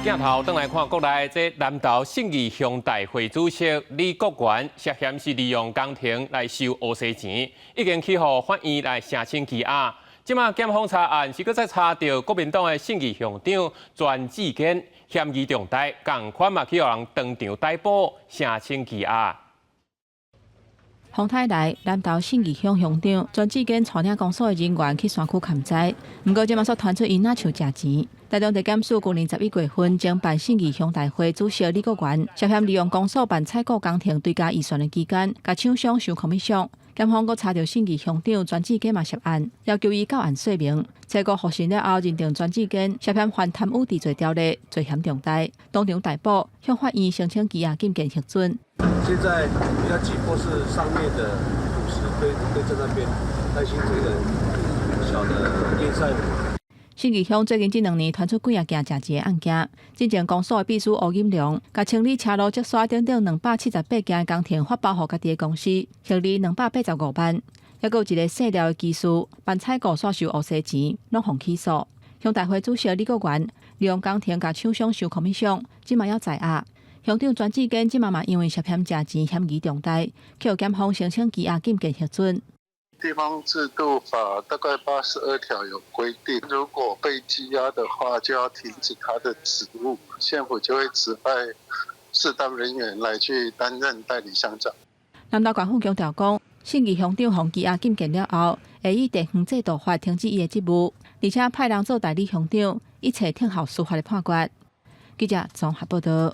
镜头转来看国内这南投信义乡大会主席李国元涉嫌是利用工程来收乌西钱，已经起诉法院来澄清其案。即马检方查案是搁再查到国民党的信义乡长庄志坚嫌疑重大，共款嘛去互人当场逮捕澄清其案。 洪泰来南投信义乡乡长庄志坚带领公所的人员去山区勘灾，不过即马煞传出因那像食钱。台中地检署去年11月份侦办信义乡大会主席李国元涉嫌利用公所办采购工程对价预算的期间，甲厂商收空米箱。检方阁查到信义乡长庄志坚嘛涉案，要求伊到案说明。结果复审了后，认定庄志坚涉嫌犯贪污治罪条例，罪嫌重大，当场逮捕，向法院申请羁押禁见核准。 现在比较急迫是上面的土石堆在那边，担心这个小的烟塞。信义乡最近这2年传出几件食钱的案件，之前公所的秘书吴金良，甲清理车路、积沙等等278件的工程发包予家己的公司，获利285万。还有一个细料的技师，办采购煞收乌西钱，拢互起诉。乡大会主席李国元利用工程甲厂商收空米箱，即嘛要在押。 乡长庄志坚即嘛因为涉嫌食钱嫌疑重大，去检方申请羁押禁见核准。地方制度法大概82条有规定，如果被羁押的话，就要停止他的职务，县府就会指派适当人员来去担任代理乡长。南投县府强调讲，信义乡长互羁押禁见了后，会以地方制度法停止伊的职务，而且派人做代理乡长，一切听候司法的判决。记者综合报道。